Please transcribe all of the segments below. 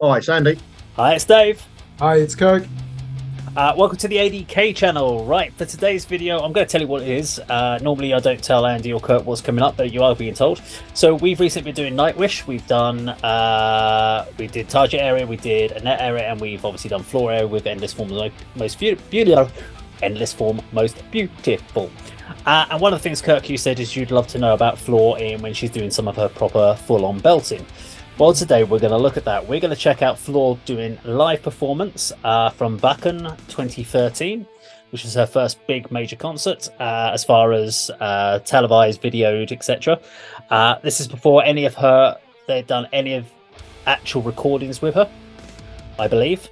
Hi, it's Andy. Hi, it's Dave. Hi, it's Kirk. Welcome to the A.D.K channel. Right, for today's video, I'm going to tell you what it is. Normally, I don't tell Andy or Kirk what's coming up, but you are being told. So we've recently been doing Nightwish. We've done, we did Target Area, we did a Net Area, and we've obviously done Floor Area with Endless Form Most Beautiful. Endless Form Most Beautiful. And one of the things, Kirk, you said is you'd love to know about Floor in when she's doing some of her proper full-on belting. Well, today we're going to look at that. We're going to check out Floor doing live performance from Wacken 2013, which is her first big major concert as far as televised, videoed, etc. This is before they've done any of actual recordings with her, I believe.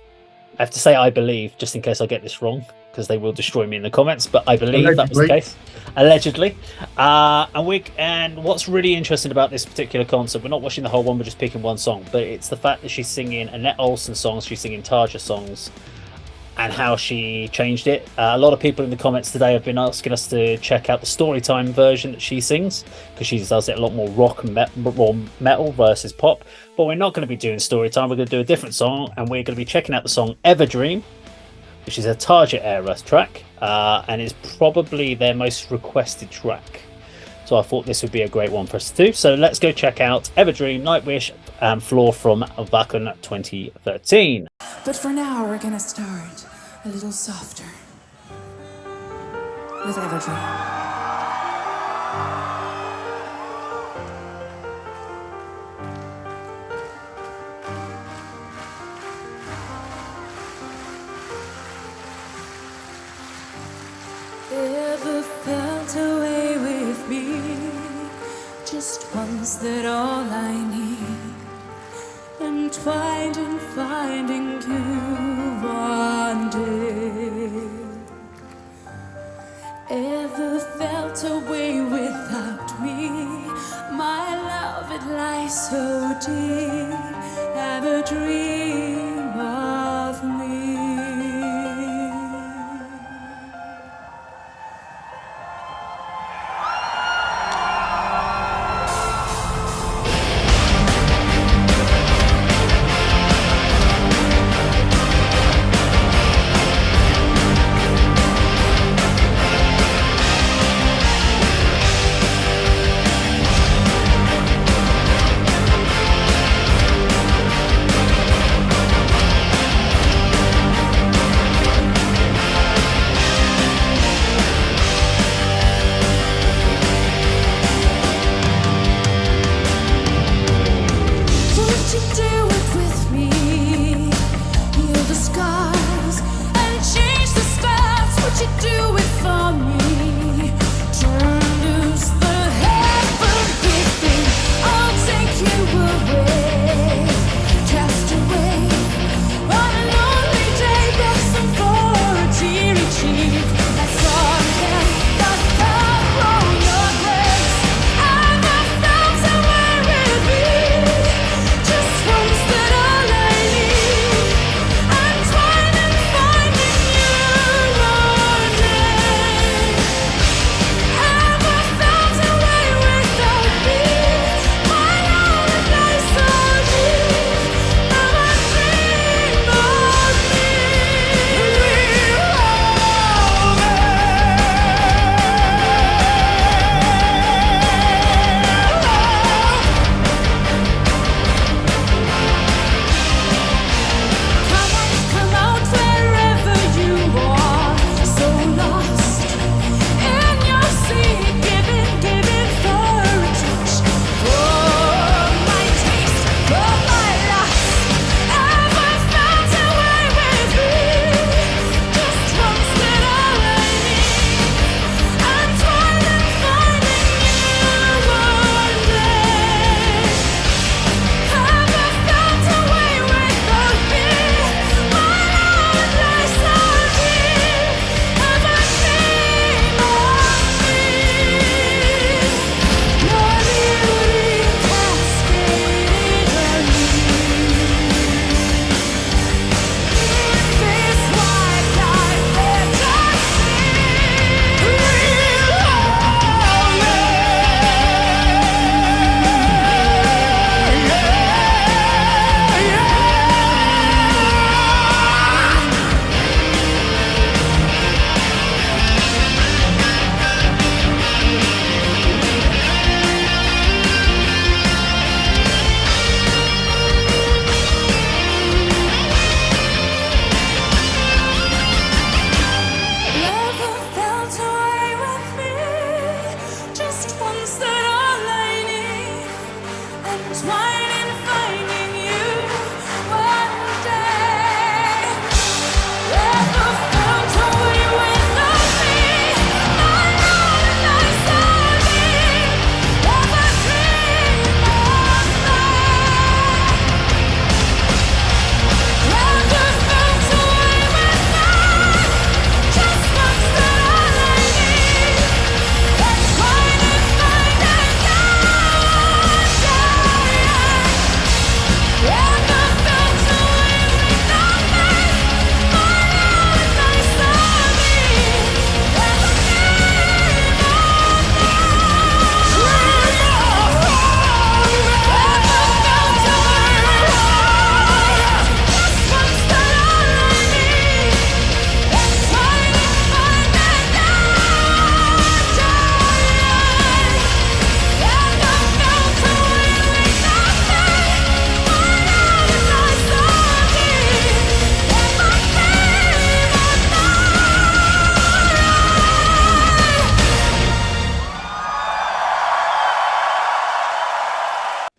I have to say I believe, just in case I get this wrong, because they will destroy me in the comments, but I believe that was the case. Allegedly. And what's really interesting about this particular concert, we're not watching the whole one, we're just picking one song, but it's the fact that she's singing Annette Olsen songs, she's singing Tarja songs, and how she changed it. A lot of people in the comments today have been asking us to check out the Storytime version that she sings, because she does it a lot more rock and metal versus pop. But we're not going to be doing Storytime, we're going to do a different song, and we're going to be checking out the song Everdream, which is a Target Era track, and is probably their most requested track. So I thought this would be a great one for us to do. So let's go check out Everdream, Nightwish, and Floor from Wacken 2013. But for now, we're gonna start a little softer with Everdream. Ever felt away with me? Just once, that all I need, entwined in finding you one day. Ever felt away without me? My love, it lies so deep. Have a dream of me.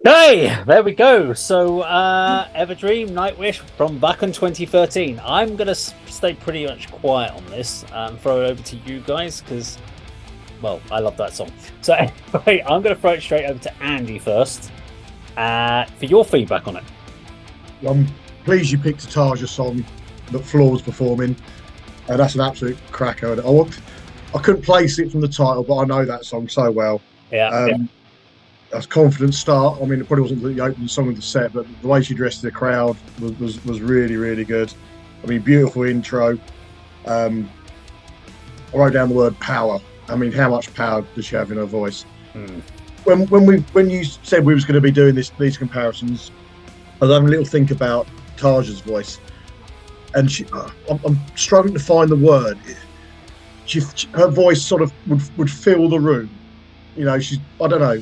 Hey, there we go. So, Everdream, Nightwish from Wacken 2013. I'm gonna stay pretty much quiet on this and throw it over to you guys because, well, I love that song. So, anyway, I'm gonna throw it straight over to Andy first for your feedback on it. I'm pleased you picked a Tarja song that Floor was performing, and that's an absolute cracker. I couldn't place it from the title, but I know that song so well. Yeah. That's confident start. I mean, it probably wasn't the opening song of the set, but the way she dressed the crowd was really, really good. I mean, beautiful intro. I wrote down the word power. I mean, how much power does she have in her voice? When you said we was going to be doing these comparisons, I was having a little think about Tarja's voice, and I'm struggling to find the word. Her voice sort of would fill the room. You know, I don't know.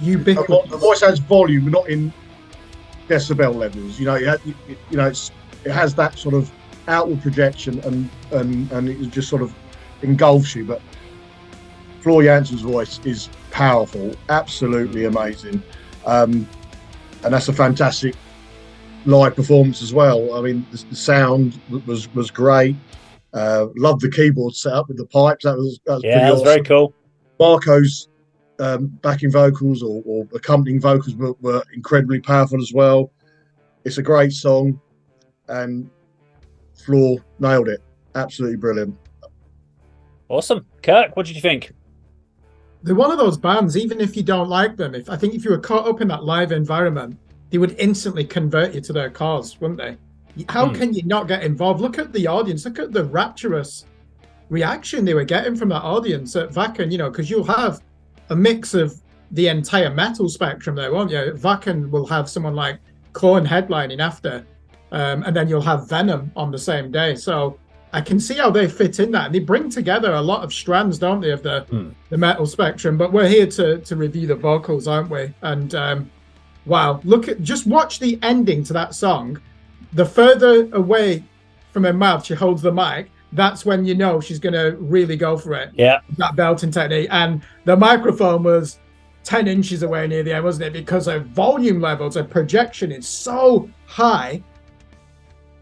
Ubiquitous. The voice has volume, not in decibel levels. You know, it has that sort of outward projection, and it just sort of engulfs you. But Floor Jansen's voice is powerful, absolutely amazing, and that's a fantastic live performance as well. I mean, the sound was great. Loved the keyboard setup with the pipes. That was pretty awesome. That was very cool. Marco's backing vocals or accompanying vocals were incredibly powerful as well. It's a great song, and Floor nailed it. Absolutely brilliant. Awesome. Kirk, what did you think? They're one of those bands, even if you don't like them, if you were caught up in that live environment, they would instantly convert you to their cause, wouldn't they? How can you not get involved? Look at the audience. Look at the rapturous reaction they were getting from that audience at Wacken, because you'll have a mix of the entire metal spectrum there, won't you? Wacken will have someone like Korn headlining after, and then you'll have Venom on the same day. So I can see how they fit in that. And they bring together a lot of strands, don't they, of the metal spectrum. But we're here to review the vocals, aren't we? And wow, just watch the ending to that song. The further away from her mouth she holds the mic, that's when you know she's going to really go for it. Yeah. That belting technique. And the microphone was 10 inches away near the end, wasn't it? Because her volume levels, her projection is so high.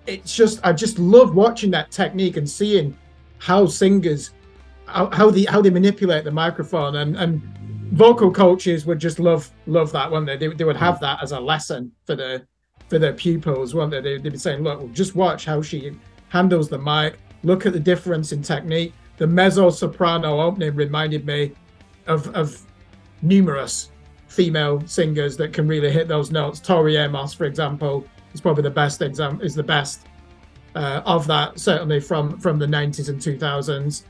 It's just, I just love watching that technique and seeing how singers, how they manipulate the microphone. And vocal coaches would just love that, wouldn't they? They would have that as a lesson for their pupils, wouldn't they? They'd be saying, look, just watch how she handles the mic. Look at the difference in technique. The mezzo-soprano opening reminded me of numerous female singers that can really hit those notes. Tori Amos, for example, is probably the best example. Is the best of that, certainly from the 90s and 2000s,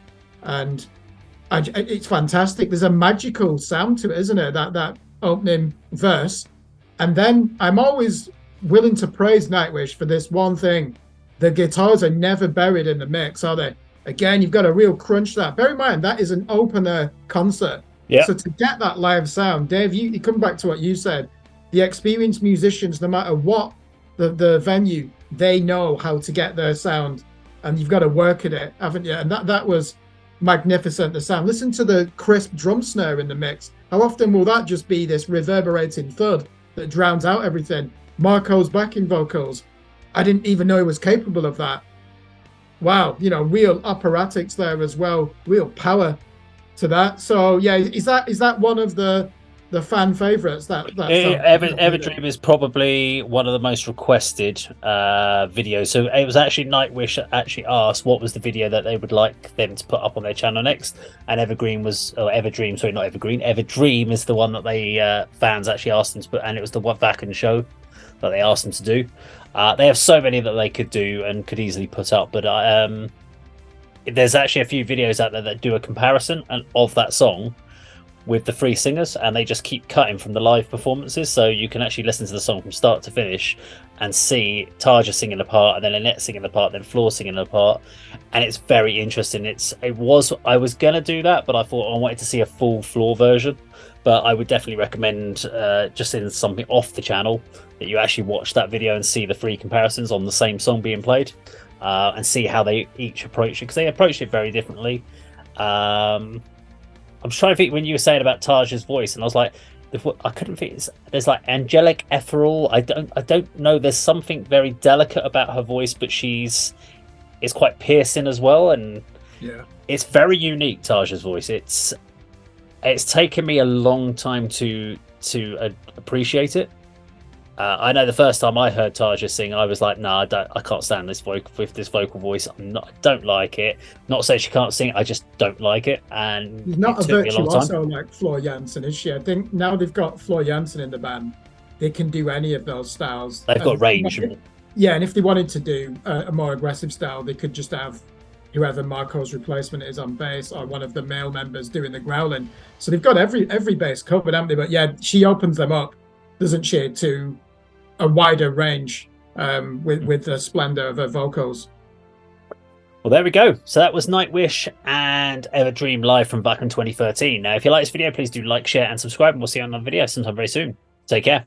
and it's fantastic. There's a magical sound to it, isn't it? That opening verse, and then I'm always willing to praise Nightwish for this one thing. The guitars are never buried in the mix, are they? Again, you've got to real crunch that. Bear in mind, that is an opener concert. Yeah. So to get that live sound, Dave, you come back to what you said. The experienced musicians, no matter what the venue, they know how to get their sound, and you've got to work at it, haven't you? And that was magnificent, the sound. Listen to the crisp drum snare in the mix. How often will that just be this reverberating thud that drowns out everything? Marco's backing vocals, I didn't even know he was capable of that. Wow, real operatics there as well, real power to that. So yeah, is that one of the fan favorites? Everdream is probably one of the most requested videos. So it was actually Nightwish that actually asked what was the video that they would like them to put up on their channel next, and Everdream is the one that they fans actually asked them to put, and it was the Wacken show that they asked them to do. They have so many that they could do and could easily put up, but there's actually a few videos out there that do a comparison of that song with the three singers, and they just keep cutting from the live performances, so you can actually listen to the song from start to finish and see Tarja singing a part, and then Annette singing a part, then Floor singing a part, and it's very interesting. I was gonna do that, but I thought I wanted to see a full Floor version. But I would definitely recommend, just in something off the channel, that you actually watch that video and see the three comparisons on the same song being played, and see how they each approach it, because they approached it very differently. I'm trying to think when you were saying about Tarja's voice, and I was like, I couldn't think. There's like angelic, ethereal. I don't know. There's something very delicate about her voice, but it's quite piercing as well, and Yeah. it's very unique. Taja's voice. It's taken me a long time to appreciate it. I know the first time I heard Taja sing, I was like, "No, I can't stand this vocal voice. I don't like it. Not saying she can't sing, I just don't like it." And She's not it a took me a long time. virtuoso like Floor Jansen, is she? I think now they've got Floor Jansen in the band, they can do any of those styles. They've got range. Yeah, and if they wanted to do a more aggressive style, they could just have whoever Marco's replacement is on bass, or one of the male members doing the growling. So they've got every bass covered, haven't they? But yeah, she opens them up, doesn't she, to a wider range with the splendor of her vocals. Well, there we go. So that was Nightwish and Ever Dream live from back in 2013. Now, if you like this video, please do like, share, and subscribe, and we'll see you on another video sometime very soon. Take care.